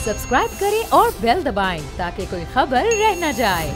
Subscribe करें और bell दबाएं ताकि कोई खबर रह न जाए।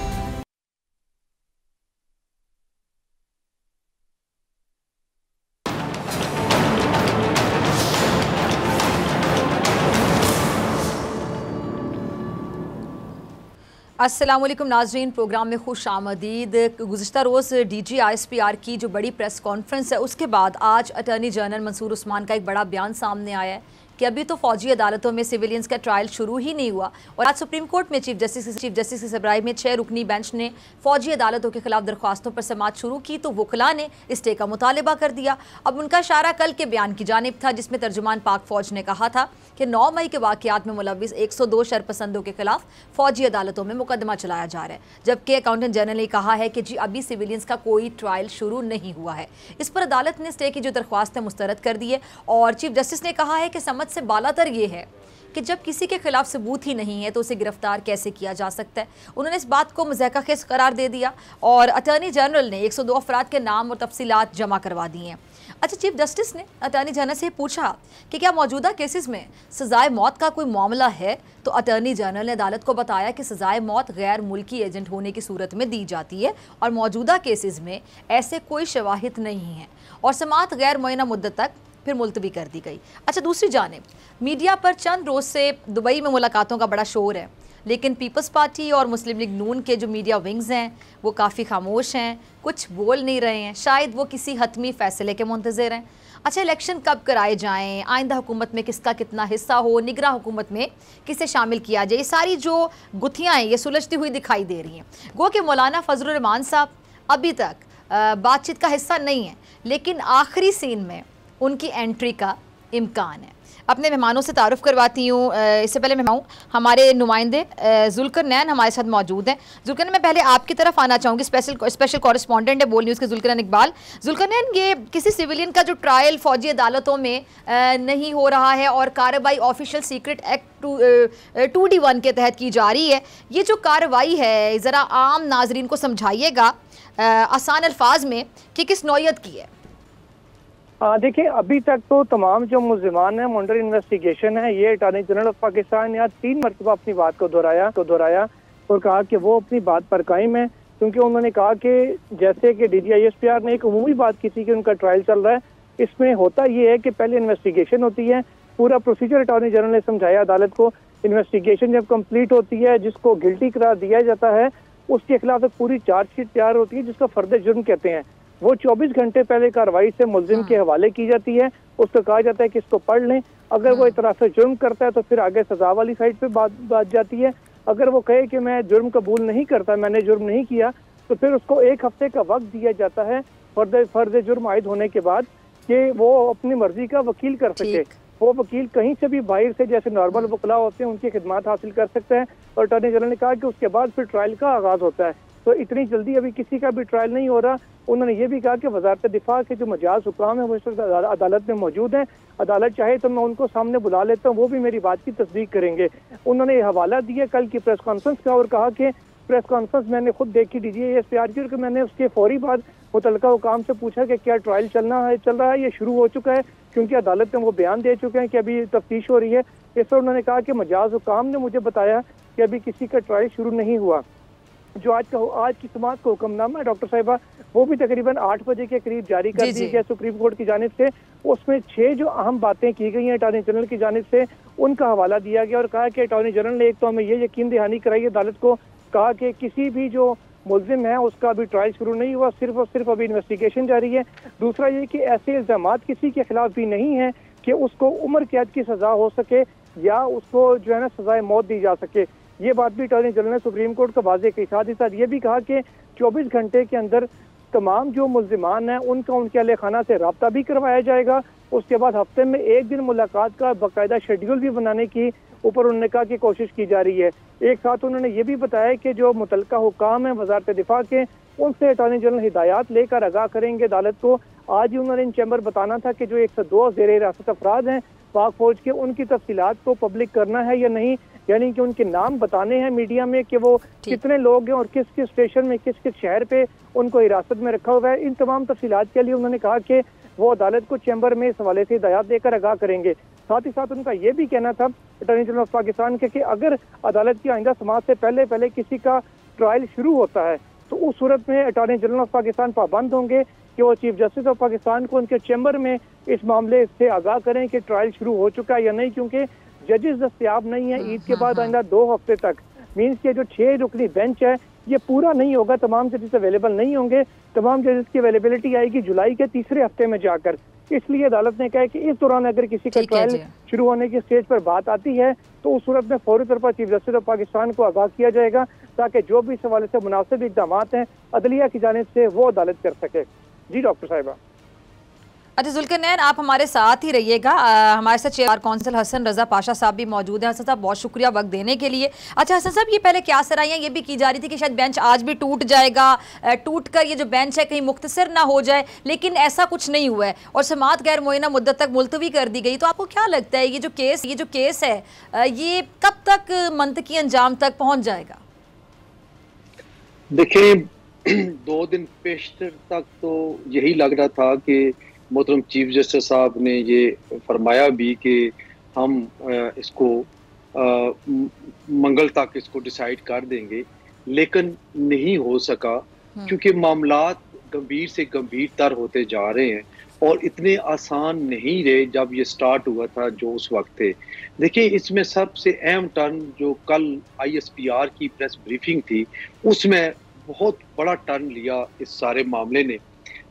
अस्सलाम वालेकुम नाज़रीन, प्रोग्राम में खुश आमदीद। गुज़िश्ता रोज़ DG ISPR की जो बड़ी प्रेस कॉन्फ्रेंस है उसके बाद आज अटॉर्नी जनरल मंसूर उस्मान का एक बड़ा बयान सामने आया है कि अभी तो फौजी अदालतों में सिविलियंस का ट्रायल शुरू ही नहीं हुआ। और आज सुप्रीम कोर्ट में चीफ जस्टिस की सरबराही में 6 रुकनी बेंच ने फौजी अदालतों के खिलाफ दरख्वास्तों पर समाअत शुरू की तो वकला ने स्टे का मुतालबा कर दिया। अब उनका इशारा कल के बयान की जानिब था जिसमें तर्जुमान पाक फौज ने कहा था कि 9 मई के वाक़यात में मुलविस 102 शरपसंदों के खिलाफ फौजी अदालतों में मुकदमा चलाया जा रहा है, जबकि अकाउंटेंट जनरल ने कहा है कि जी अभी सिविलियंस का कोई ट्रायल शुरू नहीं हुआ है। इस पर अदालत ने स्टे की जो दरख्वास्त है मुस्तरद कर दी है और चीफ जस्टिस ने कहा है कि समझ से बालातर ये है कि जब किसी के खिलाफ सबूत ही नहीं है तो उसे गिरफ्तार कैसे किया जा सकता है। उन्होंने इस बात को मज़ाक़ा खेज़ करार दे दिया और अटॉर्नी जनरल ने 102 अफराद के नाम और तफसीलात जमा करवा दी हैं। अच्छा, चीफ जस्टिस ने अटॉर्नी जनरल से पूछा कि क्या मौजूदा केसेस में सजाए मौत का कोई मामला है, तो अटॉर्नी जनरल ने अदालत को बताया कि सजाए मौत गैर मुल्की एजेंट होने की सूरत में दी जाती है और मौजूदा केसेस में ऐसे कोई शवाहिद नहीं हैं और समाअत गैर मुअय्यना मुद्दत तक फिर मुलतवी कर दी गई। अच्छा, दूसरी जानिब मीडिया पर चंद रोज़ से दुबई में मुलाकातों का बड़ा शोर है, लेकिन पीपल्स पार्टी और मुस्लिम लीग नून के जो मीडिया विंग्स हैं वो काफ़ी खामोश हैं, कुछ बोल नहीं रहे हैं। शायद वो किसी हतमी फ़ैसले के मुंतज़िर हैं। अच्छा, इलेक्शन कब कराए जाएँ, आइंदा हुकूमत में किसका कितना हिस्सा हो, निगरा हुकूमत में किसे शामिल किया जाए, ये सारी जो गुत्थियाँ हैं ये सुलझती हुई दिखाई दे रही हैं। गो कि मौलाना फजलुर रहमान साहब अभी तक बातचीत का हिस्सा नहीं है, लेकिन आखिरी सीन में उनकी एंट्री का इम्कान है। अपने मेहमानों से तारुफ़ करवाती हूँ। इससे पहले मैं हमारे नुमाइंदे जुल्करनैन हमारे साथ मौजूद हैं। जुल्करनैन, मैं पहले आपकी तरफ आना चाहूँगी, स्पेशल कॉरेस्पॉन्डेंट है बोल न्यूज़ के जुल्करनैन इकबाल। जुल्करनैन, ये किसी सिविलियन का जो ट्रायल फ़ौजी अदालतों में नहीं हो रहा है और कार्रवाई ऑफिशियल सीक्रेट एक्ट 2D1 के तहत की जा रही है, ये जो कार्रवाई है ज़रा आम नाजरीन को समझाइएगा आसान अल्फाज में कि किस नौयत की है। देखिए, अभी तक तो तमाम जो मुल्ज़िमान हैं अंडर इन्वेस्टिगेशन है, ये अटॉर्नी जनरल ऑफ पाकिस्तान ने आज 3 मरतबा अपनी बात को दोहराया और कहा कि वो अपनी बात पर कायम है, क्योंकि उन्होंने कहा कि जैसे कि DG ISPR ने एक उमूमी बात की थी कि उनका ट्रायल चल रहा है, इसमें होता ये है कि पहले इन्वेस्टिगेशन होती है, पूरा प्रोसीजर अटॉर्नी जनरल ने समझाया अदालत को। इन्वेस्टिगेशन जब कम्प्लीट होती है, जिसको गिल्टी करार दिया जाता है, उसके खिलाफ एक पूरी चार्जशीट तैयार होती है जिसको फर्द जुर्म कहते हैं। वो 24 घंटे पहले कार्रवाई से मुल्जिम के हवाले की जाती है, उसको कहा जाता है कि इसको पढ़ लें। अगर वो इतराफ़ जुर्म करता है तो फिर आगे सजा वाली साइड पे बात जाती है। अगर वो कहे कि मैं जुर्म कबूल नहीं करता, मैंने जुर्म नहीं किया, तो फिर उसको 1 हफ्ते का वक्त दिया जाता है फर्द जुर्म आयद होने के बाद कि वो अपनी मर्जी का वकील कर सके। वो वकील कहीं से भी बाहर से, जैसे नॉर्मल वकला होते हैं, उनकी खिदमत हासिल कर सकते हैं। और अटॉर्नी जनरल ने कहा कि उसके बाद फिर ट्रायल का आगाज़ होता है। तो इतनी जल्दी अभी किसी का भी ट्रायल नहीं हो रहा। उन्होंने ये भी कहा कि वज़ारत दिफा के जो मजाज हुकाम है वो इस वक्त अदालत में मौजूद हैं, अदालत चाहे तो मैं उनको सामने बुला लेता हूँ, वो भी मेरी बात की तस्दीक करेंगे। उन्होंने ये हवाला दिया कल की प्रेस कॉन्फ्रेंस का और कहा कि प्रेस कॉन्फ्रेंस मैंने खुद देखी DG ISPR की, और मैंने उसके फौरी बाद मुतल्लिका हुकाम से पूछा कि क्या ट्रायल चल रहा है, ये शुरू हो चुका है, क्योंकि अदालत में वो बयान दे चुके हैं कि अभी तफ्तीश हो रही है। इस पर उन्होंने कहा कि मजाज हुकाम ने मुझे बताया कि अभी किसी का ट्रायल शुरू नहीं हुआ। जो आज की समाअत का हुक्मनामा है डॉक्टर साहिबा, वो भी तकरीबन 8 बजे के करीब जारी कर दी गया सुप्रीम कोर्ट की जानिब से। उसमें 6 जो अहम बातें की गई हैं अटॉर्नी जनरल की जानिब से, उनका हवाला दिया गया और कहा कि अटॉर्नी जनरल ने एक तो हमें ये यकीन दहानी कराई अदालत को, कहा कि किसी भी जो मुल्जिम है उसका अभी ट्रायल शुरू नहीं हुआ, सिर्फ और सिर्फ अभी इन्वेस्टिगेशन जारी है। दूसरा ये कि ऐसे इल्ज़ामात किसी के खिलाफ भी नहीं है कि उसको उम्र कैद की सजा हो सके या उसको जो है ना सजाए मौत दी जा सके। ये बात भी अटॉर्नी जनरल ने सुप्रीम कोर्ट को वाज़ेह की। साथ ही साथ ये भी कहा कि 24 घंटे के अंदर तमाम जो मुल्जिमान हैं उनका उनके अहले खाना से रब्ता भी करवाया जाएगा। उसके बाद हफ्ते में 1 दिन मुलाकात का बाकायदा शेड्यूल भी बनाने की ऊपर उन्होंने कहा कि कोशिश की जा रही है। एक साथ उन्होंने ये भी बताया कि जो मुतल्लिका हुकाम है वज़ारत दिफा के, उनसे अटॉर्नी जनरल हिदायत लेकर आगाह करेंगे अदालत को। आज ही उन्होंने इन चैम्बर बताना था कि जो 102 ज़ेर हिरासत अफराद हैं पाक फौज के, उनकी तफसीलात को पब्लिक करना है या नहीं, यानी कि उनके नाम बताने हैं मीडिया में कि वो कितने लोग हैं और किस किस स्टेशन में, किस किस शहर पे उनको हिरासत में रखा हुआ है। इन तमाम तफसीलात के लिए उन्होंने कहा कि वो अदालत को चैम्बर में इस हवाले से हिदायत देकर आगाह करेंगे। साथ ही साथ उनका ये भी कहना था अटॉर्नी जनरल ऑफ पाकिस्तान के कि अगर अदालत की आइंदा समाअत से पहले किसी का ट्रायल शुरू होता है तो उस सूरत में अटॉर्नी जनरल ऑफ पाकिस्तान पाबंद होंगे कि वो चीफ जस्टिस ऑफ पाकिस्तान को उनके चैम्बर में इस मामले से आगाह करें कि ट्रायल शुरू हो चुका है या नहीं, क्योंकि जजेस दस्तयाब नहीं है ईद के बाद आइंदा 2 हफ्ते तक। मीन्स के जो 6 रुकनी बेंच है ये पूरा नहीं होगा, तमाम जजेस अवेलेबल नहीं होंगे, तमाम जजेस की अवेलेबिलिटी आएगी जुलाई के तीसरे हफ्ते में जाकर। इसलिए अदालत ने कहा कि इस दौरान अगर किसी का ट्रायल शुरू होने की स्टेज पर बात आती है तो उस सूरत में फौरी तौर पर चीफ जस्टिस ऑफ पाकिस्तान को आगाह किया जाएगा ताकि जो भी इस हवाले से मुनासिब इक़दाम हैं अदलिया की जानिब से वो अदालत कर सके। जी डॉक्टर साहिबा। अच्छा जुल्करनैन, आप हमारे साथ ही रहिएगा। हमारे साथ चेयर कौंसिल हसन रजा पाशा साहब भी मौजूद हैं। हसन साहब बहुत शुक्रिया वक्त देने के लिए। अच्छा हसन साहब, ये पहले क्या सराहियाँ ये भी की जा रही थी कि शायद बेंच आज भी टूट जाएगा, टूट कर ये जो बेंच है कहीं मुख्तसर ना हो जाए, लेकिन ऐसा कुछ नहीं हुआ है और समाअत गैर मुअय्यना मुद्दत तक मुलतवी कर दी गई। तो आपको क्या लगता है ये जो केस है ये कब तक मंतकी अंजाम तक पहुँच जाएगा? देखिए 2 दिन पेशतर तक तो यही लग रहा था कि मोहतरम चीफ जस्टिस साहब ने ये फरमाया भी कि हम इसको मंगल तक इसको डिसाइड कर देंगे, लेकिन नहीं हो सका क्योंकि मामलात गंभीर से गंभीर तर होते जा रहे हैं और इतने आसान नहीं रहे जब ये स्टार्ट हुआ था जो उस वक्त थे। देखिए इसमें सबसे अहम टर्न जो कल ISPR की प्रेस ब्रीफिंग थी उसमें बहुत बड़ा टर्न लिया इस सारे मामले ने,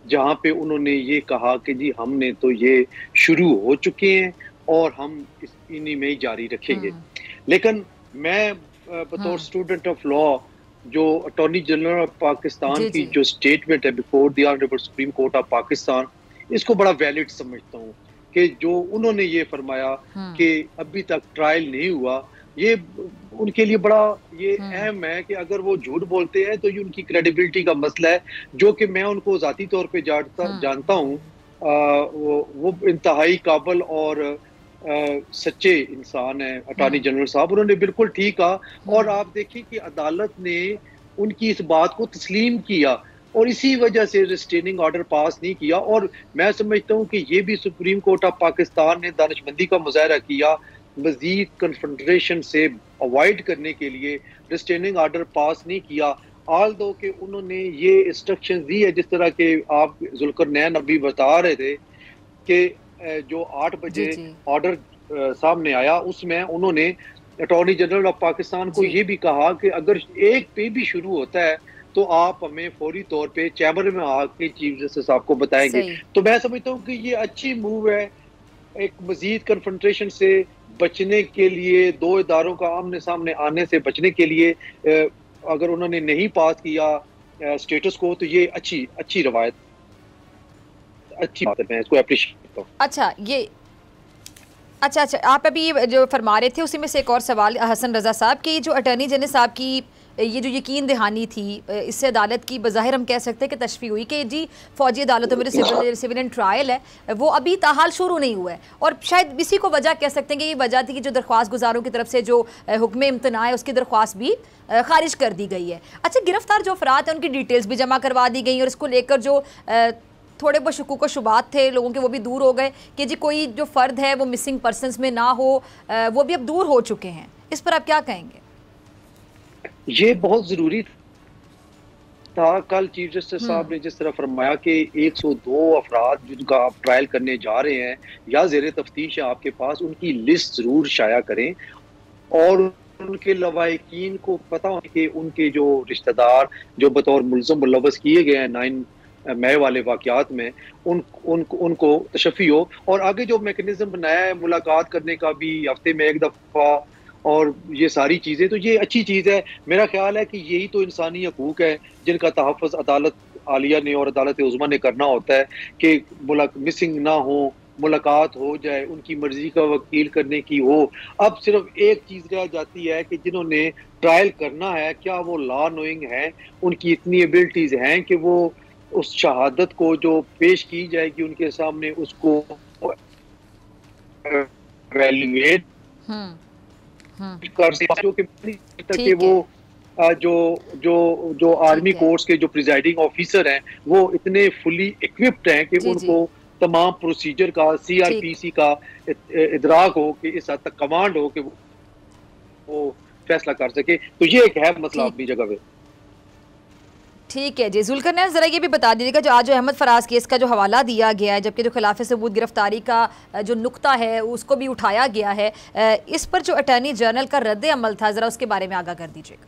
जहाँ पे उन्होंने ये कहा कि जी हमने तो ये शुरू हो चुके हैं और हम इन्हीं में ही जारी रखेंगे। लेकिन मैं बतौर स्टूडेंट ऑफ लॉ जो अटॉर्नी जनरल ऑफ पाकिस्तान की जो स्टेटमेंट है before the honourable supreme court of Pakistan, इसको बड़ा वैलिड समझता हूँ कि जो उन्होंने ये फरमाया कि अभी तक ट्रायल नहीं हुआ, ये उनके लिए बड़ा ये अहम है कि अगर वो झूठ बोलते हैं तो ये उनकी क्रेडिबिलिटी का मसला है, जो कि मैं उनको ज़ाती तौर पे जानता हूँ। वो इंतहाई काबिल और सच्चे इंसान है अटॉर्नी जनरल साहब, उन्होंने बिल्कुल ठीक कहा। और आप देखिए कि अदालत ने उनकी इस बात को तस्लीम किया और इसी वजह से रिस्ट्रेनिंग ऑर्डर पास नहीं किया। और मैं समझता हूँ कि ये भी सुप्रीम कोर्ट ऑफ पाकिस्तान ने दानिशमंदी का मुजाहरा किया मजीद कन्फ्रंटेशन से अवॉइड करने के लिए रिस्ट्रेनिंग ऑर्डर पास नहीं किया, ऑल दो कि उन्होंने ये इंस्ट्रक्शन दी है जिस तरह के आप जुल्करनैन अभी बता रहे थे कि जो 8 बजे ऑर्डर सामने आया उसमें उन्होंने अटॉर्नी जनरल ऑफ पाकिस्तान को ये भी कहा कि अगर एक पे भी शुरू होता है तो आप हमें फौरी तौर पे चैम्बर में आके चीफ जस्टिस आपको बताएंगे। तो मैं समझता हूँ कि ये अच्छी मूव है, एक मजीद कन्फ्रंटेशन से बचने के लिए, 2 इदारों का आमने सामने आने से बचने के लिए अगर उन्होंने नहीं पास किया स्टेटस को तो ये अच्छी रवायत, अच्छी बात है, मैं इसको अप्रिशिएट करता हूँ। अच्छा आप अभी जो फरमा रहे थे उसी में से एक और सवाल हसन रजा साहब की, जो अटॉर्नी जनरल साहब की ये जो यकीन दहानी थी, इससे अदालत की बज़ाहिर हम कह सकते हैं कि तशफ़ी हुई कि जी फौजी अदालतों में जो सिविल एंड ट्रायल है वो अभी ताहाल शुरू नहीं हुआ है, और शायद इसी को वजह कह सकते हैं कि ये वजह थी कि जो दरख्वास्त गुजारों की तरफ से जो हुक्म इम्तना है उसकी दरख्वास्त भी खारिज कर दी गई है। अच्छा, गिरफ्तार जो अफराद हैं उनकी डिटेल्स भी जमा करवा दी गई और इसको लेकर जो थोड़े बहुत शुकूक व शुबात थे लोगों के वो भी दूर हो गए कि जी कोई जो फ़र्द है वो मिसिंग पर्सनस में ना हो, वो भी अब दूर हो चुके हैं। इस पर आप क्या कहेंगे? ये बहुत ज़रूरी था। कल चीफ जस्टिस साहब ने जिस तरह फरमाया कि 102 अफराद जिनका आप ट्रायल करने जा रहे हैं या ज़ेरे तफ्तीश है आपके पास, उनकी लिस्ट ज़रूर शाया करें और उनके लवाहिकीन को पता हो कि उनके जो रिश्तेदार जो बतौर मुल्ज़म मुलव्वस किए गए हैं 9 मई वाले वाक़यात में उनको तशफ़ी हो। और आगे जो मैकेनिज़्म बनाया है मुलाकात करने का भी हफ्ते में 1 दफ़ा और ये सारी चीज़ें, तो ये अच्छी चीज़ है। मेरा ख्याल है कि यही तो इंसानी हकूक़ है जिनका तहफ़्फ़ुज़ अदालत आलिया ने और अदालत उज़्मा ने करना होता है कि मिसिंग ना हो, मुलाकात हो जाए, उनकी मर्ज़ी का वकील करने की हो। अब सिर्फ एक चीज़ रह जाती है कि जिन्होंने ट्रायल करना है क्या वो लॉ नोइंग हैं, उनकी इतनी एबिलिटीज़ हैं कि वो उस शहादत को जो पेश की जाएगी उनके सामने उसको वैल्यूएट कर सके कि वो जो आर्मी कोर्ट्स के जो प्रिजाइडिंग ऑफिसर हैं वो इतने फुली इक्विप्ड हैं कि उनको तमाम प्रोसीजर का, CRPC का इदराक हो कि इस हद तक कमांड हो कि वो फैसला कर सके। तो ये एक है मसला अपनी जगह पे। ठीक है जी, जुल्करनैन जरा ये भी बता दीजिएगा जो आज अहमद फराज केस का जो हवाला दिया गया है, जबकि जो खिलाफ सबूत गिरफ्तारी का जो नुक्ता है उसको भी उठाया गया है, इस पर जो अटॉर्नी जनरल का रद्द अमल था जरा उसके बारे में आगाह कर दीजिएगा।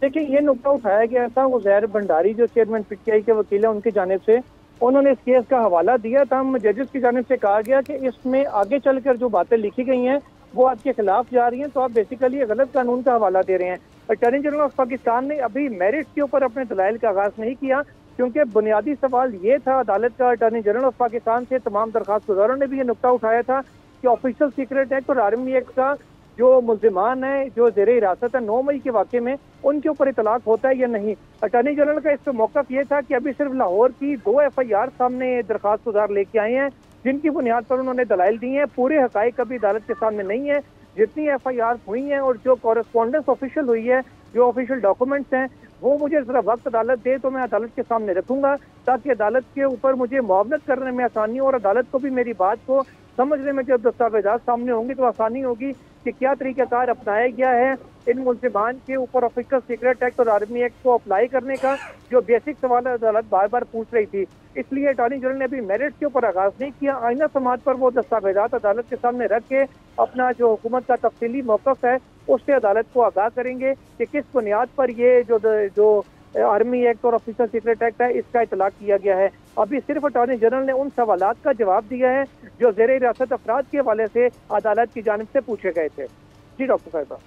देखिए, ये नुक्ता उठाया गया था, उज़ैर भंडारी जो चेयरमैन PTI के वकील है उनकी जानिब से, उन्होंने इस केस का हवाला दिया था। हम जजेस की जानिब से कहा गया कि इसमें आगे चलकर जो बातें लिखी गई हैं वो आपके खिलाफ जा रही हैं, तो आप बेसिकली गलत कानून का हवाला दे रहे हैं। अटॉर्नी जनरल ऑफ पाकिस्तान ने अभी मेरिट के ऊपर अपने दलाइल का आगाज नहीं किया, क्योंकि बुनियादी सवाल ये था अदालत का अटॉर्नी जनरल ऑफ पाकिस्तान से, तमाम दरखास्त गुजारों ने भी ये नुक्ता उठाया था कि ऑफिशियल सीक्रेट एक्ट और आर्मी एक्ट का जो मुल्जिमान है जो ज़ेर हिरासत है 9 मई के वाक़े में, उनके ऊपर इतलाक होता है या नहीं। अटॉर्नी जनरल का इस पर मौक़िफ़ ये था कि अभी सिर्फ लाहौर की 2 FIR सामने दरखास्त गुजार लेके आए हैं, जिनकी बुनियाद पर उन्होंने दलाइल दी हैं। पूरे हक़ाइक़ अभी अदालत के सामने नहीं है। जितनी FIR हुई हैं और जो कॉरेस्पॉन्डेंस ऑफिशियल हुई है, जो ऑफिशियल डॉक्यूमेंट्स हैं, वो मुझे ज़रा वक्त अदालत दे तो मैं अदालत के सामने रखूंगा, ताकि अदालत के ऊपर मुझे मुआवनत करने में आसानी हो और अदालत को भी मेरी बात को समझने में जब दस्तावेजात सामने होंगे तो आसानी होगी कि क्या तरीक़ाकार अपनाया गया है इन मुल्जिमान के ऊपर ऑफिशियल सीक्रेट एक्ट और आर्मी एक्ट को अप्लाई करने का, जो बेसिक सवाल अदालत बार बार पूछ रही थी। इसलिए अटॉर्नी जनरल ने अभी मेरिट के ऊपर आगाज नहीं किया। आइना समाज पर वो दस्तावेजात अदालत के सामने रख के अपना जो हुकूमत का तफसीली मौक़िफ़ है उससे अदालत को आगाह करेंगे कि किस बुनियाद पर ये जो आर्मी एक्ट और ऑफिशियल सीक्रेट एक्ट है इसका इतलाक किया गया है। अभी सिर्फ अटॉर्नी जनरल ने उन सवालात का जवाब दिया है जो ज़ेर हिरासत अफराद के हवाले से अदालत की जानिब से पूछे गए थे। जी डॉक्टर साहिबा।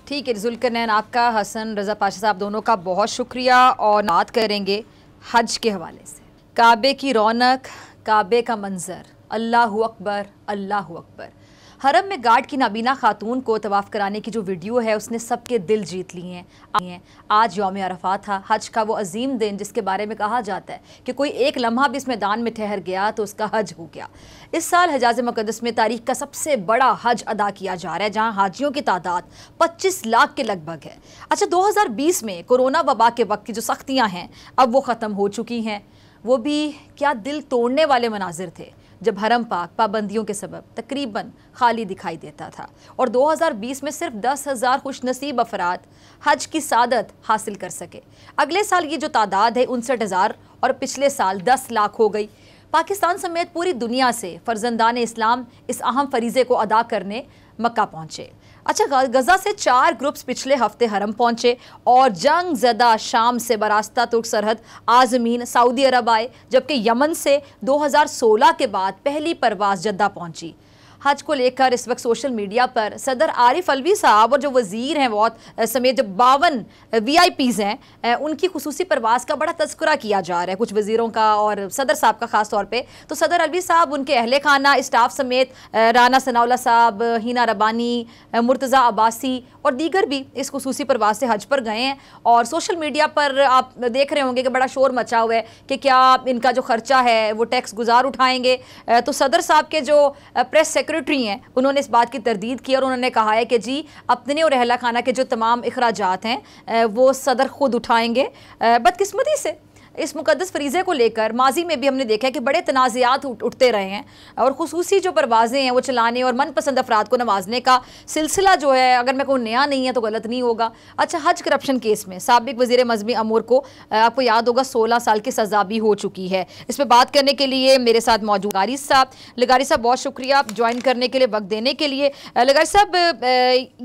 ठीक है जुल्करनैन, आपका, हसन रजा पाशा साहब दोनों का बहुत शुक्रिया। और बात करेंगे हज के हवाले से। काबे की रौनक, काबे का मंजर, अल्लाहु अकबर, अल्लाहु अकबर। हरम में गार्ड की नाबीना खातून को तवाफ़ कराने की जो वीडियो है उसने सबके दिल जीत लिए हैं। आज यौम अरफात था, हज का वो अजीम दिन जिसके बारे में कहा जाता है कि कोई एक लम्हा भी इस मैदान में ठहर गया तो उसका हज हो गया। इस साल हजाज मुक़द्दस में तारीख का सबसे बड़ा हज अदा किया जा रहा है, जहाँ हाजियों की तादाद 25 लाख के लगभग है। अच्छा, 2020 में कोरोना वबा के वक्त की जो सख्तियाँ हैं अब वो ख़त्म हो चुकी हैं। वो भी क्या दिल तोड़ने वाले मनाजिर थे जब हरम पाक पाबंदियों के सबब तकरीबन खाली दिखाई देता था, और 2020 में सिर्फ 10,000 खुशनसीब अफराद हज की सादत हासिल कर सके। अगले साल ये जो तादाद है 59,000 और पिछले साल 10 लाख हो गई। पाकिस्तान समेत पूरी दुनिया से फर्जंदान इस्लाम इस अहम फरीज़े को अदा करने मक्का पहुँचे। अच्छा, गजा से 4 ग्रुप्स पिछले हफ्ते हरम पहुंचे और जंग ज़दा शाम से बरास्ता तुर्क सरहद आज़मीन सऊदी अरब आए, जबकि यमन से 2016 के बाद पहली परवाज़ जद्दा पहुंची। हज को लेकर इस वक्त सोशल मीडिया पर सदर आरिफ अलवी साहब और जो वज़ीर हैं बहुत समेत जो 52 VIPs हैं उनकी खुसूसी परवाज़ का बड़ा तज़किरा किया जा रहा है, कुछ वज़ीरों का और सदर साहब का ख़ास तौर पे। तो सदर अलवी साहब, उनके अहले खाना, स्टाफ समेत राना सनाउल्लाह साहब, हिना रबानी, मुर्तज़ा अब्बासी और दीगर भी इस खुसूसी परवाज़ से हज पर गए हैं। और सोशल मीडिया पर आप देख रहे होंगे कि बड़ा शोर मचा हुआ है कि क्या इनका जो ख़र्चा है वो टैक्स गुजार उठाएँगे। तो सदर साहब के जो प्रेस सेक्रेटरी हैं उन्होंने इस बात की तरदीद की और उन्होंने कहा है कि जी अपने और अहला खाना के जो तमाम अखराजात हैं वो सदर खुद उठाएंगे। बदकिस्मती से इस मुकद्दस फरीज़े को लेकर माजी में भी हमने देखा है कि बड़े तनाज़ात उठते रहे हैं और खुसूसी जो परवाज़ें हैं वो चलाने और मनपसंद अफराद को नवाजने का सिलसिला जो है, अगर मैं कहूँ नया नहीं है तो गलत नहीं होगा। अच्छा, हज करप्शन केस में साबिक वज़ीर मज़हबी अमूर को आपको याद होगा 16 साल की सज़ा भी हो चुकी है। इस पर बात करने के लिए मेरे साथ मौजूद लगारी साहब। लगारी साहब, बहुत शुक्रिया ज्वाइन करने के लिए, वक्त देने के लिए। लगारी साहब,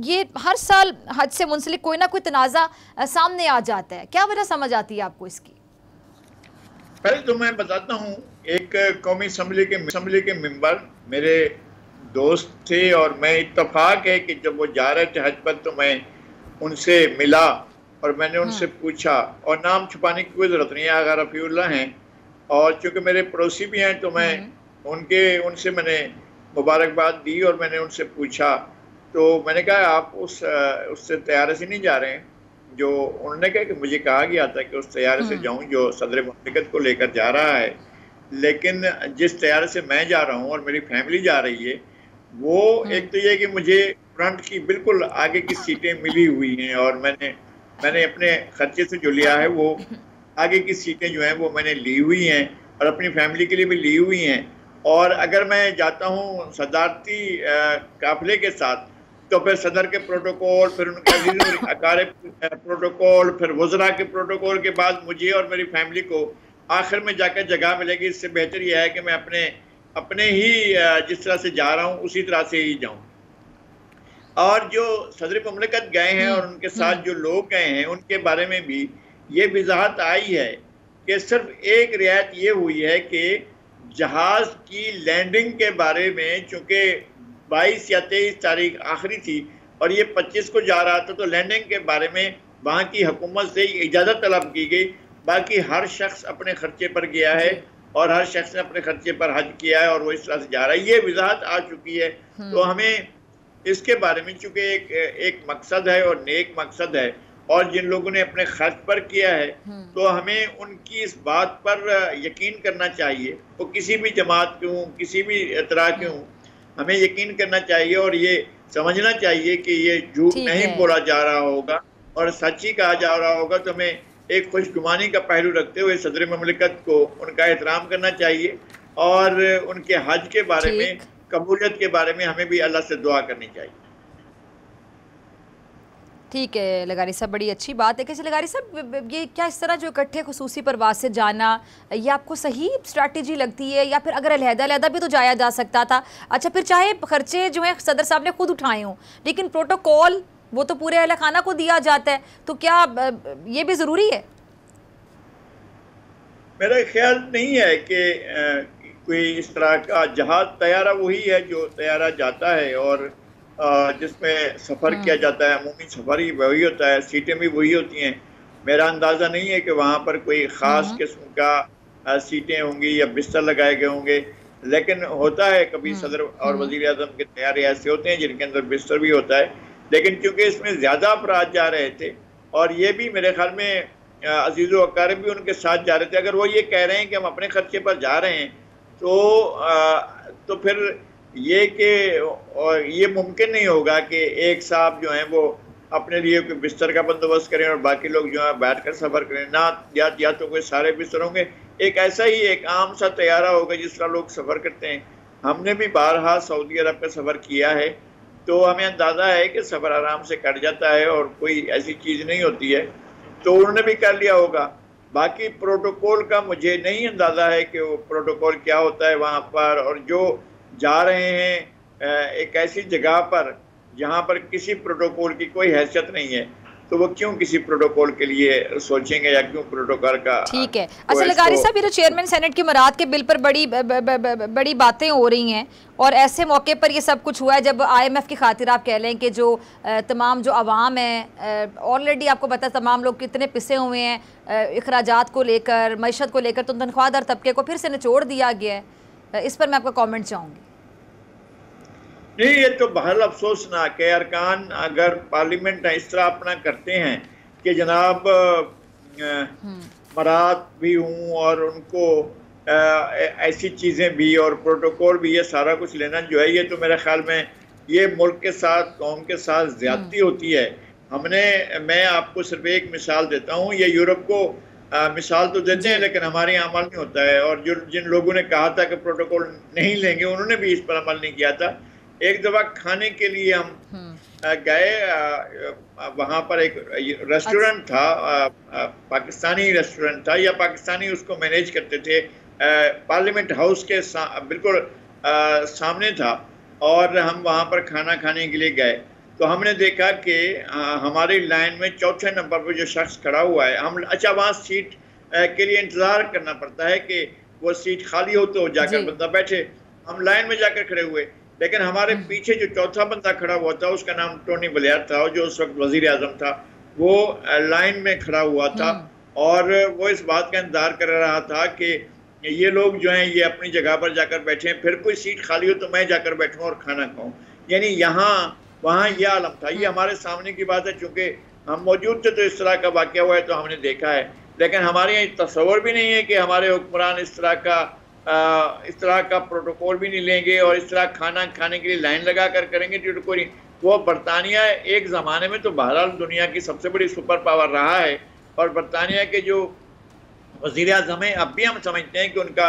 ये हर साल हज से मुंसलिक कोई ना कोई तनाज़ा सामने आ जाता है, क्या वजह समझ आती है आपको इसकी? पहले तो मैं बताता हूँ, एक कौमी असम्बली के मेंबर मेरे दोस्त थे और मैं इत्तफाक है कि जब वो जा रहे थे हज पर तो मैं उनसे मिला और मैंने उनसे पूछा, और नाम छुपाने की कोई ज़रूरत नहीं है, आगा रफ़ीउल्लाह हैं और चूँकि मेरे पड़ोसी भी हैं तो मैं उनसे मैंने मुबारकबाद दी और मैंने उनसे पूछा, तो मैंने कहा आप उससे तैयारी से नहीं जा रहे हैं? जो उन्होंने कहा कि मुझे कहा गया था कि उस तैयारी से जाऊं जो सदर मुमलिकत को लेकर जा रहा है, लेकिन जिस तैयारी से मैं जा रहा हूं और मेरी फैमिली जा रही है वो एक तो ये कि मुझे फ्रंट की बिल्कुल आगे की सीटें मिली हुई हैं और मैंने अपने खर्चे से जो लिया है वो आगे की सीटें जो हैं वो मैंने ली हुई हैं और अपनी फैमिली के लिए भी ली हुई हैं। और अगर मैं जाता हूँ सदारती काफिले के साथ तो फिर सदर के प्रोटोकॉल, फिर उनके अजीज अकारिब प्रोटोकॉल, फिर वज़रा के प्रोटोकॉल के बाद मुझे और मेरी फैमिली को आखिर में जाकर जगह मिलेगी। इससे बेहतर यह है कि मैं अपने ही जिस तरह से जा रहा हूँ उसी तरह से ही जाऊँ। और जो सदर मुमलिकत गए हैं और उनके साथ जो लोग गए हैं उनके बारे में भी ये वजाहत आई है कि सिर्फ एक रियायत ये हुई है कि जहाज़ की लैंडिंग के बारे में, चूँकि 22 या 23 तारीख आखिरी थी और ये 25 को जा रहा था, तो लैंडिंग के बारे में वहाँ की हुकूमत से इजाज़त तलब की गई। बाकी हर शख्स अपने खर्चे पर गया है और हर शख्स ने अपने खर्चे पर हज किया है और वो इस तरह से जा रहा है। ये वजाहत आ चुकी है। तो हमें इसके बारे में, चूँकि एक मकसद है और नेक मकसद है और जिन लोगों ने अपने खर्च पर किया है, तो हमें उनकी इस बात पर यकीन करना चाहिए। वो किसी भी जमात के हों, किसी भी तरह के हों, हमें यकीन करना चाहिए और ये समझना चाहिए कि ये झूठ नहीं बोला जा रहा होगा और सच ही कहा जा रहा होगा। तो हमें एक खुशगुमानी का पहलू रखते हुए सदर ममलिकत को उनका एहतराम करना चाहिए और उनके हज के बारे में, कबूलियत के बारे में हमें भी अल्लाह से दुआ करनी चाहिए। ठीक है लगारी साहब, बड़ी अच्छी बात है। कैसे लगारी साहब, ये क्या इस तरह जो इकट्ठे खुसूसी परवाज से जाना, ये आपको सही स्ट्रैटेजी लगती है या फिर अगर अलहदा भी तो जाया जा सकता था? अच्छा, फिर चाहे खर्चे जो है सदर साहब ने खुद उठाए हों, लेकिन प्रोटोकॉल वो तो पूरे अहल खाना को दिया जाता है, तो क्या ये भी ज़रूरी है? मेरा ख्याल नहीं है कि कोई इस तरह का जहाज़, तैयारा वही है जो तैयारा जाता है और जिसमें सफ़र किया जाता है, अमूमी सफ़र ही वही होता है, सीटें भी वही होती हैं। मेरा अंदाज़ा नहीं है कि वहाँ पर कोई ख़ास किस्म का सीटें होंगी या बिस्तर लगाए गए होंगे, लेकिन होता है कभी सदर और वज़ीर आज़म के तैयारे ऐसे होते हैं जिनके अंदर बिस्तर भी होता है। लेकिन क्योंकि इसमें ज़्यादा अफराद जा रहे थे और ये भी मेरे ख्याल में अजीज़ व अकारिब भी उनके साथ जा रहे थे, अगर वो ये कह रहे हैं कि हम अपने खर्चे पर जा रहे हैं तो फिर ये कि ये मुमकिन नहीं होगा कि एक साहब जो हैं वो अपने लिए कोई बिस्तर का बंदोबस्त करें और बाकी लोग जो है बैठकर सफ़र करें ना। या तो कोई सारे बिस्तर होंगे, एक ऐसा ही एक आम सा तैयारा होगा जिस तरह लोग सफ़र करते हैं। हमने भी बारहा सऊदी अरब का सफ़र किया है, तो हमें अंदाज़ा है कि सफ़र आराम से कट जाता है और कोई ऐसी चीज़ नहीं होती है, तो उन्होंने भी कर लिया होगा। बाकी प्रोटोकॉल का मुझे नहीं अंदाज़ा है कि वो प्रोटोकॉल क्या होता है वहाँ पर, और जो जा रहे हैं एक ऐसी जगह पर जहाँ पर किसी प्रोटोकॉल की कोई हैसियत नहीं है, तो वो क्यों किसी प्रोटोकॉल के लिए सोचेंगे या क्यों प्रोटोकॉल का। ठीक है। अच्छा लगारी साहब, ये तो चेयरमैन सेनेट की मराद के बिल पर बड़ी बातें हो रही हैं और ऐसे मौके पर ये सब कुछ हुआ है जब IMF की खातिर आप कह लें कि जो तमाम जो आवाम है, ऑलरेडी आपको पता है तमाम लोग कितने पिसे हुए हैं अखराजात को लेकर, मईशत को लेकर, तो तनख्वाहदार तबके को फिर से निचोड़ दिया गया है। इस पर मैं आपका कॉमेंट चाहूँगी। नहीं, ये तो बहरहाल अफसोसनाक है। अरकान अगर पार्लियामेंट इस तरह अपना करते हैं कि जनाब मराद भी हूँ और उनको ऐसी चीज़ें भी और प्रोटोकॉल भी, ये सारा कुछ लेना जो है, ये तो मेरे ख्याल में ये मुल्क के साथ, कौम के साथ ज़्यादती होती है। मैं आपको सिर्फ एक मिसाल देता हूँ। ये यूरोप को मिसाल तो देते हैं लेकिन हमारे यहाँ अमल नहीं होता है, और जिन लोगों ने कहा था कि प्रोटोकॉल नहीं लेंगे उन्होंने भी इस पर अमल नहीं किया था। एक दफ़ा खाने के लिए हम गए, वहाँ पर एक रेस्टोरेंट था, पाकिस्तानी रेस्टोरेंट था, या पाकिस्तानी उसको मैनेज करते थे, पार्लियामेंट हाउस के बिल्कुल सामने था, और हम वहाँ पर खाना खाने के लिए गए तो हमने देखा कि हमारी लाइन में चौथे नंबर पर जो शख्स खड़ा हुआ है, हम अच्छा वहाँ सीट के लिए इंतज़ार करना पड़ता है कि वो सीट खाली हो तो जाकर बंदा बैठे। हम लाइन में जाकर खड़े हुए, लेकिन हमारे पीछे जो चौथा बंदा खड़ा हुआ था उसका नाम टोनी ब्लेयर था, जो उस वक्त वजीर आजम था, वो लाइन में खड़ा हुआ था और वो इस बात का इंतजार कर रहा था कि ये लोग जो हैं ये अपनी जगह पर जाकर बैठे, फिर कोई सीट खाली हो तो मैं जाकर बैठूं और खाना खाऊं। यानी यहाँ वहाँ यह आलम था। ये हमारे सामने की बात है, चूँकि हम मौजूद थे तो इस तरह का वाक़या हुआ है तो हमने देखा है, लेकिन हमारे यहाँ तस्वर भी नहीं है कि हमारे हुक्मरान इस तरह का प्रोटोकॉल भी नहीं लेंगे और इस तरह खाना खाने के लिए लाइन लगा कर करेंगे। तो कोई वो बरतानिया एक ज़माने में तो बहरहाल दुनिया की सबसे बड़ी सुपर पावर रहा है, और बरतानिया के जो वज़ीर-ए-आज़म हैं, अब भी हम समझते हैं कि उनका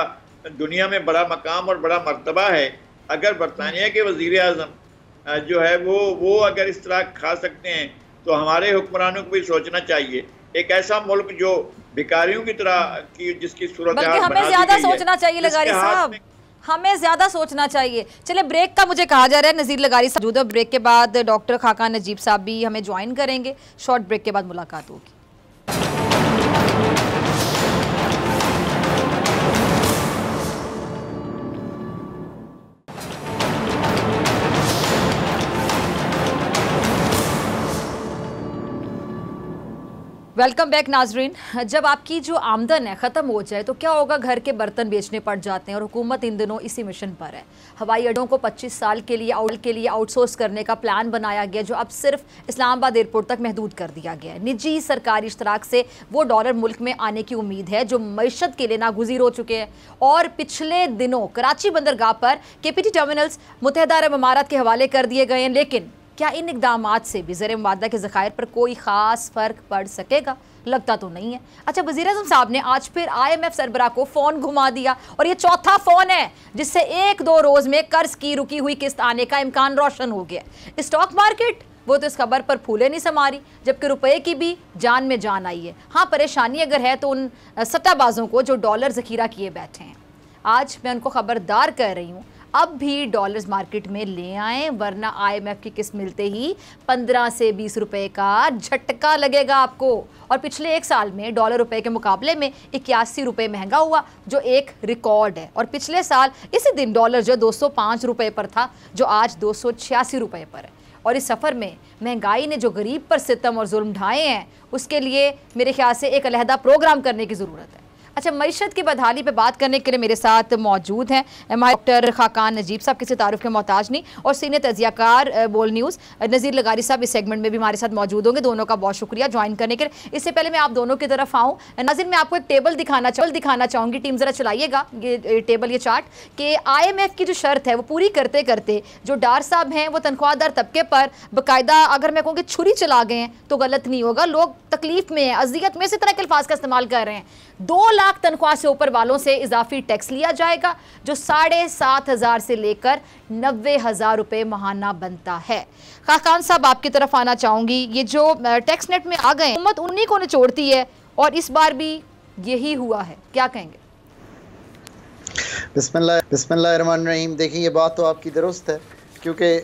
दुनिया में बड़ा मकाम और बड़ा मर्तबा है। अगर बरतानिया के वज़ीर-ए-आज़म जो है वो अगर इस तरह खा सकते हैं तो हमारे हुक्मरानों को भी सोचना चाहिए। एक ऐसा मुल्क जो भिखारियों की तरह की जिसकी सूरत हाल हमें ज्यादा सोचना चाहिए लगारी साहब, हमें ज्यादा सोचना चाहिए। चले ब्रेक का मुझे कहा जा रहा है नज़ीर लगारी साहब, ब्रेक के बाद डॉक्टर खाकान नजीब साहब भी हमें ज्वाइन करेंगे। शॉर्ट ब्रेक के बाद मुलाकात होगी। वेलकम बैक नाजरीन। जब आपकी जो आमदन है ख़त्म हो जाए तो क्या होगा, घर के बर्तन बेचने पड़ जाते हैं और हुकूमत इन दिनों इसी मिशन पर है। हवाई अड्डों को 25 साल के लिए आउटसोर्स करने का प्लान बनाया गया जो अब सिर्फ इस्लामाबाद एयरपोर्ट तक महदूद कर दिया गया है। निजी सरकारी इश्तराक से वो डॉलर मुल्क में आने की उम्मीद है जो मईशत के लिए नागुज़ीर हो चुके हैं। और पिछले दिनों कराची बंदरगाह पर KPT टर्मिनल्स मुत्तहिदा अरब अमारात के हवाले कर दिए गए हैं, लेकिन क्या इन इक़दामात से भी ज़र मुआदा के ज़खायर पर कोई ख़ास फ़र्क पड़ सकेगा? लगता तो नहीं है। अच्छा, वज़ीर-ए-आज़म साहब ने आज फिर IMF सरबराह को फ़ोन घुमा दिया और ये चौथा फ़ोन है जिससे 1-2 रोज़ में कर्ज की रुकी हुई किस्त आने का इम्कान रोशन हो गया। स्टॉक मार्केट वो तो इस खबर पर फूले नहीं समा रही, जबकि रुपए की भी जान में जान आई है। हाँ, परेशानी अगर है तो उन सट्टाबाजों को जो डॉलर ज़ख़ीरा किए बैठे हैं। आज मैं उनको खबरदार कर रही हूँ, अब भी डॉलर्स मार्केट में ले आएं, वरना IMF की किस्त मिलते ही 15 से 20 रुपए का झटका लगेगा आपको। और पिछले 1 साल में डॉलर रुपए के मुकाबले में 81 रुपए महंगा हुआ, जो एक रिकॉर्ड है। और पिछले साल इसी दिन डॉलर जो 205 रुपए पर था, जो आज 286 रुपए पर है। और इस सफ़र में महंगाई ने जो गरीब पर सितम और जुल्म ढाए हैं, उसके लिए मेरे ख्याल से एक अलहदा प्रोग्राम करने की ज़रूरत है। अच्छा, मईशत की बदहाली पे बात करने के लिए मेरे साथ मौजूद हैं डॉक्टर खाकान नजीब साहब, किसी तारुफ के मोहताज नहीं, और सीनियर तजियाकार बोल न्यूज़ नज़ीर लगारी साहब इस सेगमेंट में भी हमारे साथ मौजूद होंगे। दोनों का बहुत शुक्रिया ज्वाइन करने के लिए। इससे पहले मैं आप दोनों की तरफ आऊँ, नाज़रीन मैं आपको एक टेबल दिखाना चाहूँगी। टीम ज़रा चलाइएगा ये टेबल, ये चार्ट, कि IMF की जो शर्त है वो पूरी करते करते जो डार साहब हैं वो तनख्वाहदार तबके पर बाकायदा, अगर मैं कहूँ कि छुरी चला गए हैं तो गलत नहीं होगा। लोग तकलीफ में हैं, अजियत में, इसी तरह के अल्फाज का इस्तेमाल कर रहे हैं। 2 लाख तनख्वाह से ऊपर वालों से इजाफी टैक्स लिया जाएगा, जो 7,500 से लेकर 90,000 रुपए महाना बनता है। खाकान साहब आपकी तरफ आना चाहूंगी। ये जो टैक्स नेट में आ गए, हुकूमत उन्हीं को निचोड़ती है और इस बार भी यही हुआ है, क्या कहेंगे? बिस्मिल्लाहिर्रहमानिर्रहीम। देखिए, ये बात तो आपकी दुरुस्त है, क्योंकि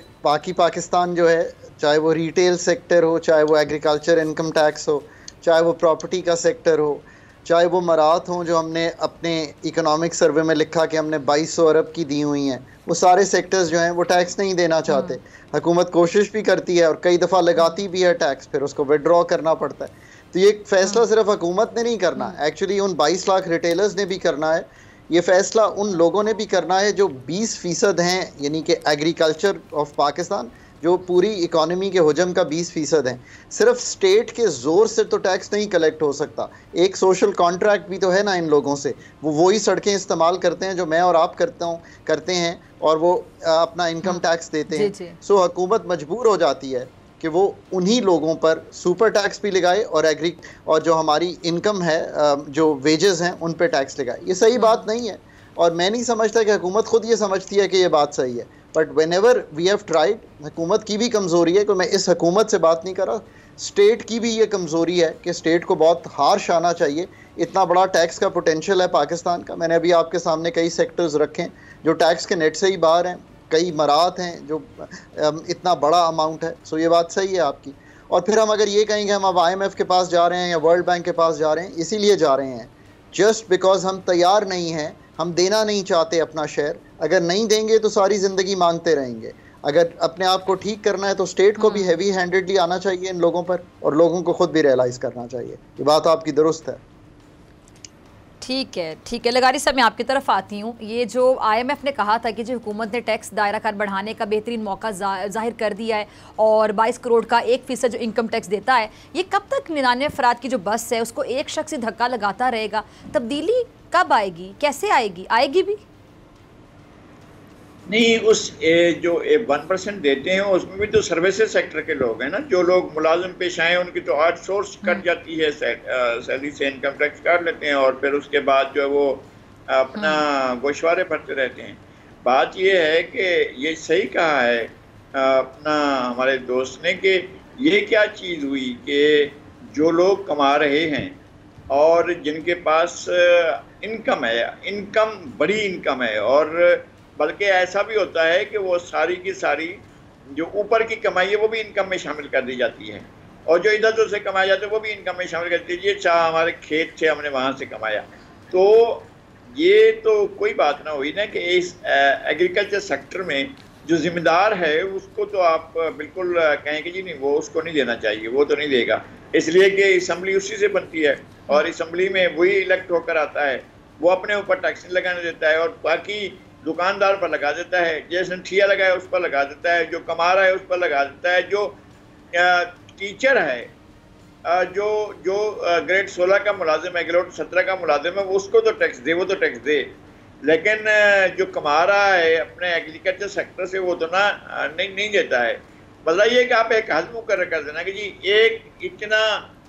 पाकिस्तान जो है, चाहे वो रिटेल सेक्टर हो, चाहे वो एग्रीकल्चर इनकम टैक्स हो, चाहे वो प्रॉपर्टी का सेक्टर हो, चाहे वो मराहत हों जो हमने अपने इकोनॉमिक सर्वे में लिखा कि हमने 2200 अरब की दी हुई हैं, वो सारे सेक्टर्स जो हैं वो टैक्स नहीं देना चाहते। हुकूमत कोशिश भी करती है और कई दफ़ा लगाती भी है टैक्स, फिर उसको विड्रॉ करना पड़ता है। तो ये फैसला सिर्फ हुकूमत ने नहीं करना, एक्चुअली उन 22 लाख रिटेलर्स ने भी करना है। ये फ़ैसला उन लोगों ने भी करना है जो 20% हैं, यानी कि एग्रीकल्चर ऑफ पाकिस्तान जो पूरी इकॉनमी के हुजम का 20% है। सिर्फ स्टेट के ज़ोर से तो टैक्स नहीं कलेक्ट हो सकता, एक सोशल कॉन्ट्रैक्ट भी तो है ना इन लोगों से। वो वही सड़कें इस्तेमाल करते हैं जो मैं और आप करते हैं, और वो अपना इनकम टैक्स देते हैं। सो हुकूमत मजबूर हो जाती है कि वो उन्हीं लोगों पर सुपर टैक्स भी लगाए और जो हमारी इनकम है, जो वेजेस हैं, उन पर टैक्स लगाए। ये सही बात नहीं है, और मैं नहीं समझता कि हुकूमत खुद ये समझती है कि ये बात सही है। But whenever we have tried, हुकूमत की भी कमज़ोरी है, कि मैं इस हुकूमत से बात नहीं कर रहा, स्टेट की भी ये कमज़ोरी है कि स्टेट को बहुत हार्श आना चाहिए। इतना बड़ा टैक्स का पोटेंशियल है पाकिस्तान का। मैंने अभी आपके सामने कई सेक्टर्स रखे हैं जो टैक्स के नेट से ही बाहर हैं, कई मराहत हैं जो इतना बड़ा अमाउंट है। सो ये बात सही है आपकी। और फिर हम अगर ये कहेंगे हम अब IMF के पास जा रहे हैं या वर्ल्ड बैंक के पास जा रहे हैं, इसीलिए जा रहे हैं जस्ट बिकॉज हम तैयार नहीं हैं, हम देना नहीं चाहते अपना शेयर। अगर नहीं देंगे तो सारी ज़िंदगी मांगते रहेंगे। अगर अपने आप को ठीक करना है तो स्टेट को भी हैवी हैंडेडली आना चाहिए इन लोगों पर, और लोगों को खुद भी रियलाइज़ करना चाहिए। ये बात आपकी दुरुस्त है। ठीक है लगारी साहब, मैं आपकी तरफ आती हूँ। ये जो IMF ने कहा था कि जो हुकूमत ने टैक्स दायरा कार बढ़ाने का बेहतरीन मौका जाहिर कर दिया है और 22 करोड़ का 1% जो इनकम टैक्स देता है, ये कब तक 99 अफराद की जो बस है उसको एक शख्स ही धक्का लगाता रहेगा? तब्दीली कब आएगी, कैसे आएगी, आएगी भी? नहीं, उस जो 1% देते हैं उसमें भी तो सर्विसेज सेक्टर के लोग हैं ना, जो लोग मुलाजिम पेश आए उनकी तो आउटसोर्स कट जाती है, सैलरी से इनकम टैक्स काट लेते हैं और फिर उसके बाद जो है वो अपना गोशवारे भरते रहते हैं। बात यह है कि ये सही कहा है अपना हमारे दोस्त ने कि ये क्या चीज़ हुई कि जो लोग कमा रहे हैं और जिनके पास इनकम है, इनकम बड़ी इनकम है, और बल्कि ऐसा भी होता है कि वो सारी की सारी जो ऊपर की कमाई है वो भी इनकम में शामिल कर दी जाती है, और जो इधर से कमाया जाता है वो भी इनकम में शामिल कर दीजिए, चाहे हमारे खेत थे हमने वहाँ से कमाया। तो ये तो कोई बात ना हुई ना कि इस एग्रीकल्चर सेक्टर में जो जिम्मेदार है उसको तो आप बिल्कुल कहें कि जी नहीं वो उसको नहीं देना चाहिए, वो तो नहीं देगा, इसलिए कि असम्बली उसी से बनती है और असम्बली में वही इलेक्ट होकर आता है, वो अपने ऊपर टैक्स लगाने देता है और बाकी दुकानदार पर लगा देता है, जैसे ठिया लगाया उस पर लगा देता है, जो कमा रहा है उस पर लगा देता है, जो टीचर है, जो जो ग्रेड 16 का मुलाजिम है, ग्रेड 17 का मुलाजिम है, उसको तो टैक्स दे, वो तो टैक्स दे, लेकिन जो कमा रहा है अपने एग्रीकल्चर सेक्टर से वो तो ना नहीं देता है। मतलब ये कि आप एक हद मुकर्रर कर देना कि जी एक इतना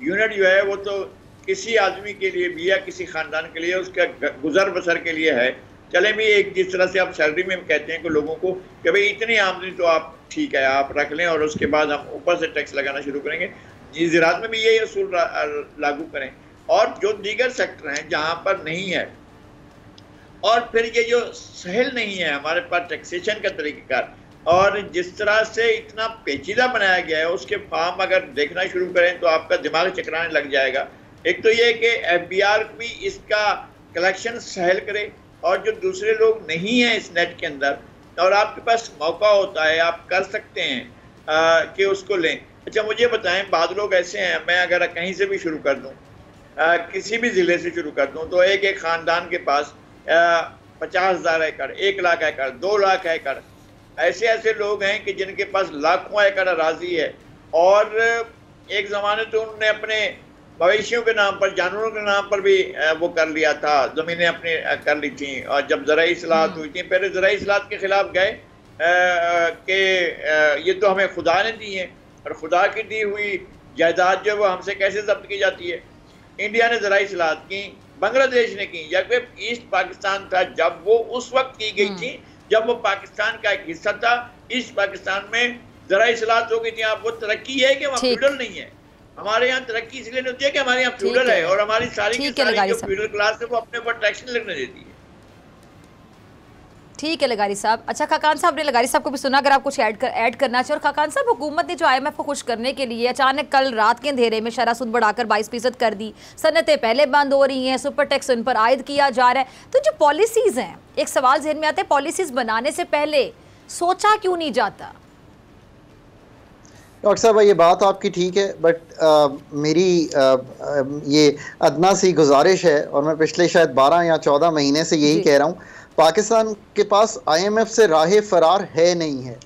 यूनिट जो है वो तो किसी आदमी के लिए भी या किसी ख़ानदान के लिए उसका गुजर बसर के लिए है, चले भी एक जिस तरह से आप सैलरी में कहते हैं कि लोगों को कि भाई इतनी आमदनी तो आप ठीक है आप रख लें और उसके बाद हम ऊपर से टैक्स लगाना शुरू करेंगे, जी ज़राअत में भी यही असूल लागू करें। और जो दीगर सेक्टर हैं जहाँ पर नहीं है, और फिर ये जो सहल नहीं है हमारे पास टैक्सेशन का तरीक़ाकार, और जिस तरह से इतना पेचीदा बनाया गया है उसके फार्म अगर देखना शुरू करें तो आपका दिमाग चकराने लग जाएगा। एक तो ये कि FBR भी इसका कलेक्शन सहल करे, और जो दूसरे लोग नहीं हैं इस नेट के अंदर और आपके पास मौका होता है आप कर सकते हैं कि उसको लें। अच्छा मुझे बताएं, बाद लोग ऐसे हैं, मैं अगर कहीं से भी शुरू कर दूं, किसी भी ज़िले से शुरू कर दूं, तो एक ख़ानदान के पास 50,000 एकड़, 1 लाख एकड़, 2 लाख एकड़, ऐसे ऐसे लोग हैं कि जिनके पास लाखों एकड़ अराजी है, और एक ज़माने तो उन्होंने अपने मवेशियों के नाम पर, जानवरों के नाम पर भी वो कर लिया था, ज़मीनें अपनी कर ली थी। और जब ज़राई इस्लाहत हुई थी, पहले ज़राई इस्लाहत के ख़िलाफ़ गए कि ये तो हमें खुदा ने दी है और खुदा की दी हुई जायदाद जो वो हमसे कैसे जब्त की जाती है। इंडिया ने ज़राई इस्लाहत की, बांग्लादेश ने की, जबकि ईस्ट पाकिस्तान था जब वो उस वक्त की गई थी जब वो पाकिस्तान का एक हिस्सा था। ईस्ट पाकिस्तान में ज़राई इस्लाहत हो गई थी। आप वो तरक्की है कि वहाँ फ्यूडल नहीं है। हमारे यहाँ तरक्की इसलिए नहीं होती है कि हमारे यहाँ फ्यूडल है और हमारी सारी की सारी जो फ्यूडल क्लास है वो अपने ऊपर टैक्स नहीं लगने देती है। ठीक है लगारी साहब। अच्छा खाकान साहब ने लगारी साहब को भी सुना, अगर आप कुछ ऐड करना चाहिए। और खाकान साहब, हुकूमत ने जो IMF को खुश करने के लिए अचानक कल रात के अंधेरे में शरह सूद बढ़ाकर 22% कर दी, सनतें पहले बंद हो रही हैं, सुपर टैक्स उन पर आयद किया जा रहा है, तो जो पॉलिसीज़ हैं, एक सवाल जहन में आता है, पॉलिसीज़ बनाने से पहले सोचा क्यों नहीं जाता? डॉक्टर साहब ये बात आपकी ठीक है, बट मेरी ये अदना सी गुजारिश है, और मैं पिछले शायद 12 या 14 महीने से यही कह रहा हूँ, पाकिस्तान के पास IMF से राह फरार है नहीं है।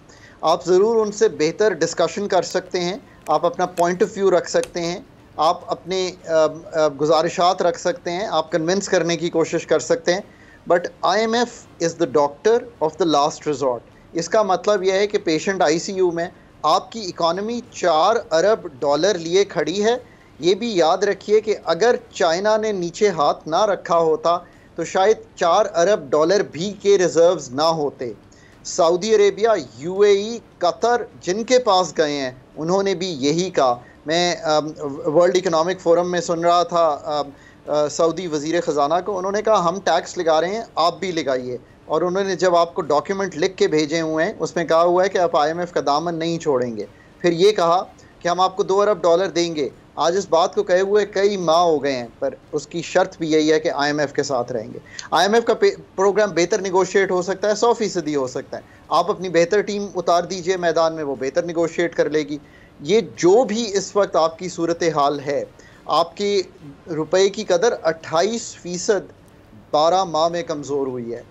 आप ज़रूर उनसे बेहतर डिस्कशन कर सकते हैं, आप अपना पॉइंट ऑफ व्यू रख सकते हैं, आप अपने गुजारिशात रख सकते हैं, आप कन्विंस करने की कोशिश कर सकते हैं, but IMF is the doctor of the last resort. इसका मतलब यह है कि पेशेंट ICU में, आपकी इकॉनमी $4 अरब लिए खड़ी है। ये भी याद रखिए कि अगर चाइना ने नीचे हाथ ना रखा होता तो शायद $4 अरब भी के रिज़र्व्स ना होते। सऊदी अरेबिया, UAE, कतर जिनके पास गए हैं उन्होंने भी यही कहा। मैं वर्ल्ड इकोनॉमिक फोरम में सुन रहा था सऊदी वज़ीर ख़जाना को, उन्होंने कहा हम टैक्स लगा रहे हैं, आप भी लगाइए। और उन्होंने जब आपको डॉक्यूमेंट लिख के भेजे हुए हैं उसमें कहा हुआ है कि आप IMF का दामन नहीं छोड़ेंगे। फिर ये कहा कि हम आपको $2 अरब देंगे। आज इस बात को कहे हुए कई माह हो गए हैं, पर उसकी शर्त भी यही है कि IMF के साथ रहेंगे। IMF का प्रोग्राम बेहतर निगोशिएट हो सकता है, 100% हो सकता है। आप अपनी बेहतर टीम उतार दीजिए मैदान में, वो बेहतर निगोशिएट कर लेगी। ये जो भी इस वक्त आपकी सूरत हाल है, आपके रुपए की कदर 28% 12 माह में कमज़ोर हुई है।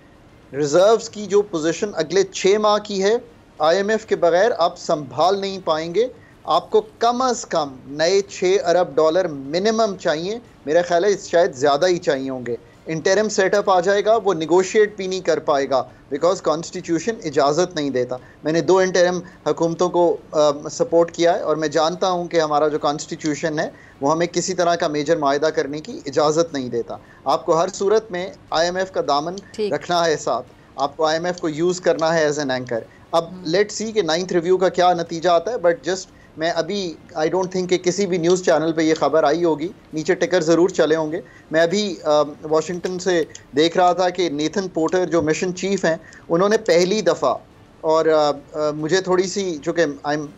रिज़र्व्स की जो पोजीशन अगले 6 माह की है, IMF के बगैर आप संभाल नहीं पाएंगे। आपको कम अज़ कम नए $6 अरब मिनिमम चाहिए। मेरा ख्याल है शायद ज़्यादा ही चाहिए होंगे, इंटरिम सेटअप आ जाएगा, वो निगोशिएट भी नहीं कर पाएगा बिकॉज कॉन्स्टिट्यूशन इजाज़त नहीं देता। मैंने 2 इंटरिम हुकूमतों को सपोर्ट किया है और मैं जानता हूँ कि हमारा जो कॉन्स्टिट्यूशन है वो हमें किसी तरह का मेजर मायदा करने की इजाज़त नहीं देता। आपको हर सूरत में IMF का दामन रखना है साथ, आपको IMF को यूज़ करना है एज एन एंकर। अब लेट्स सी कि 9th रिव्यू का क्या नतीजा आता है, बट जस्ट मैं अभी आई डोंट थिंक कि किसी भी न्यूज़ चैनल पे ये खबर आई होगी, नीचे टिकर ज़रूर चले होंगे। मैं अभी वाशिंगटन से देख रहा था कि नेथन पोर्टर जो मिशन चीफ हैं, उन्होंने पहली दफ़ा, और मुझे थोड़ी सी, चूँकि आई एम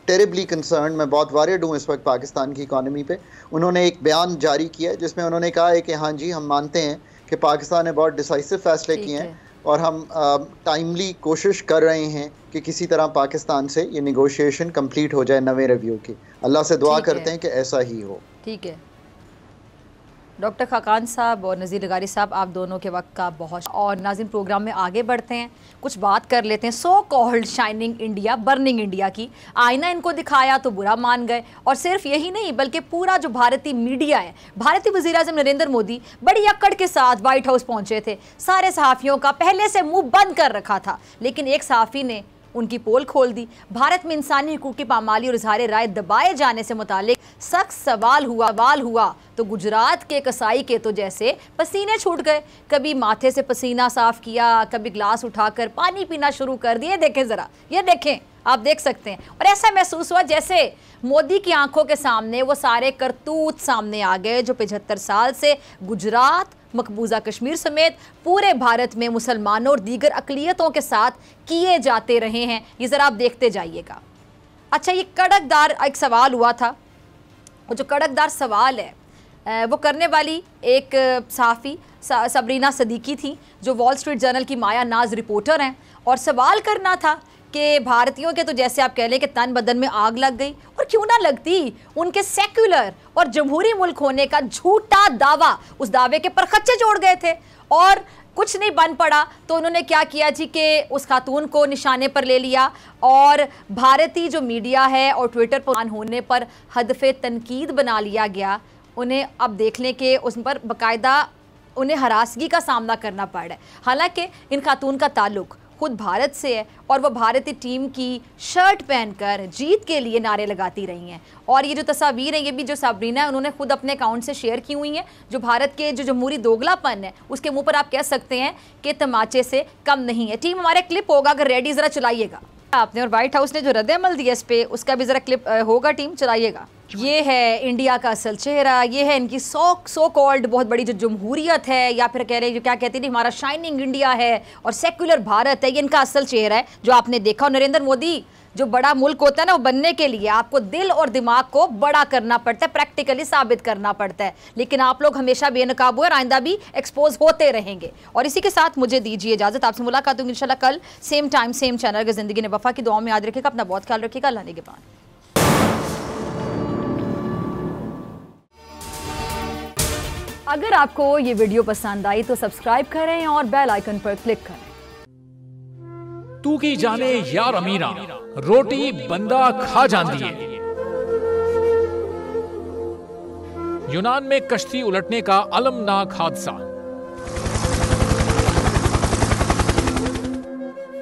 टेरिबली कंसर्न, मैं बहुत वारिड हूँ इस वक्त पाकिस्तान की इकानमी पे, उन्होंने एक बयान जारी किया है जिसमें उन्होंने कहा है कि हाँ जी, हम मानते हैं कि पाकिस्तान ने बहुत डिसाइसिव फैसले किए हैं और हम टाइमली कोशिश कर रहे हैं कि किसी तरह पाकिस्तान से ये निगोशिएशन कंप्लीट हो जाए 9वें रिव्यू की। अल्लाह से दुआ करते हैं कि ऐसा ही हो। ठीक है डॉक्टर खाकान साहब और नज़ीर लगारी साहब, आप दोनों के वक्त का बहुत। और नाज़रीन, प्रोग्राम में आगे बढ़ते हैं, कुछ बात कर लेते हैं so called shining India, burning India की। आईना इनको दिखाया तो बुरा मान गए, और सिर्फ यही नहीं बल्कि पूरा जो भारतीय मीडिया है, भारतीय वज़ीर-ए-आज़म नरेंद्र मोदी बड़ी अक्कड़ के साथ वाइट हाउस पहुँचे थे। सारे सहाफ़ियों का पहले से मुँह बंद कर रखा था, लेकिन एक सहाफ़ी ने उनकी पोल खोल दी। भारत में इंसानी हुकूक की पामाली और इज़हार राय दबाए जाने से मुतालिक सख्त सवाल हुआ तो गुजरात के कसाई के तो जैसे पसीने छूट गए। कभी माथे से पसीना साफ किया, कभी ग्लास उठाकर पानी पीना शुरू कर दिए। देखें ज़रा, ये देखें, आप देख सकते हैं। और ऐसा महसूस हुआ जैसे मोदी की आंखों के सामने वो सारे करतूत सामने आ गए जो 75 साल से गुजरात, मकबूजा कश्मीर समेत पूरे भारत में मुसलमानों और दीगर अक़लियतों के साथ किए जाते रहे हैं। ये ज़रा आप देखते जाइएगा। अच्छा, ये कड़कदार एक सवाल हुआ था, वो जो कड़कदार सवाल है वो करने वाली एक सहाफ़ी सबरीना सदीकी थी, जो वॉल स्ट्रीट जर्नल की माया नाज रिपोर्टर हैं, और सवाल करना था कि भारतीयों के तो जैसे आप कह लें कि तन बदन में आग लग गई, और क्यों ना लगती, उनके सेक्युलर और जमहूरी मुल्क होने का झूठा दावा, उस दावे के परखच्चे जोड़ गए थे और कुछ नहीं बन पड़ा। तो उन्होंने क्या किया जी कि उस खातून को निशाने पर ले लिया, और भारतीय जो मीडिया है और ट्विटर पर होने पर हदफ़े तनकीद बना लिया गया। उन्हें अब देख लें कि उस पर बाकायदा उन्हें हरासगी का सामना करना पड़ रहा है। हालांकि इन खातून का ताल्लुक़ खुद भारत से है और वह भारतीय टीम की शर्ट पहनकर जीत के लिए नारे लगाती रही हैं। और ये जो तस्वीर है, ये भी जो सबरीना है, उन्होंने खुद अपने अकाउंट से शेयर की हुई हैं, जो भारत के जो जमहूरी दोगलापन है उसके मुंह पर आप कह सकते हैं कि तमाचे से कम नहीं है। टीम, हमारे क्लिप होगा, अगर रेडी ज़रा चलाइएगा आपने, और व्हाइट हाउस ने जो रद्द-ए-अमल दिया इस पर, उसका भी ज़रा क्लिप होगा, टीम चलाइएगा। ये है इंडिया का असल चेहरा, ये है इनकी सो कॉल्ड बहुत बड़ी जो जमहूरियत है, या फिर कह रहे जो क्या कहती थी, हमारा शाइनिंग इंडिया है और सेक्युलर भारत है, ये इनका असल चेहरा है जो आपने देखा। और नरेंद्र मोदी, जो बड़ा मुल्क होता है ना, वो बनने के लिए आपको दिल और दिमाग को बड़ा करना पड़ता है, प्रैक्टिकली साबित करना पड़ता है। लेकिन आप लोग हमेशा बेनकाब हुए और आइंदा भी एक्सपोज होते रहेंगे। और इसी के साथ मुझे दीजिए इजाज़त, आपसे मुलाकात होगी इंशाल्लाह कल सेम टाइम सेम चैनल के ज़िंदगी ने वफा की दुआ में याद रखिएगा, अपना बहुत ख्याल रखिएगा। अल्लाह के बाद अगर आपको ये वीडियो पसंद आई तो सब्सक्राइब करें और बेल आइकन पर क्लिक करें। तू की जाने यार अमीरा, रोटी बंदा खा जाती है। यूनान में कश्ती उलटने का अलमनाक हादसा,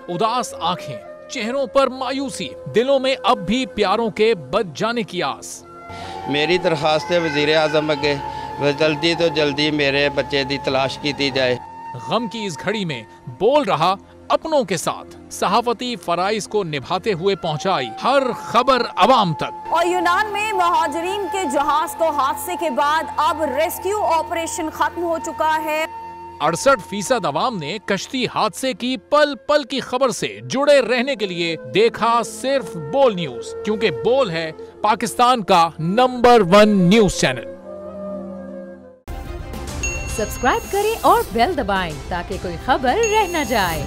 उदास आंखें, चेहरों पर मायूसी, दिलों में अब भी प्यारों के बच जाने की आस। मेरी दरखास्त है वज़ीर आज़म अगे, जल्दी तो जल्दी मेरे बच्चे की तलाश की जाए। गम की इस घड़ी में बोल रहा अपनों के साथ, सहाफती फराइज को निभाते हुए पहुंचाई हर खबर अवाम तक। और यूनान में मुहाजिरीन के जहाज को हादसे के बाद अब रेस्क्यू ऑपरेशन खत्म हो चुका है। 68% अवाम ने कश्ती हादसे की पल पल की खबर से जुड़े रहने के लिए देखा सिर्फ बोल न्यूज, क्योंकि बोल है पाकिस्तान का नंबर 1 न्यूज चैनल। सब्सक्राइब करें और बेल दबाएं ताकि कोई खबर रह न जाए।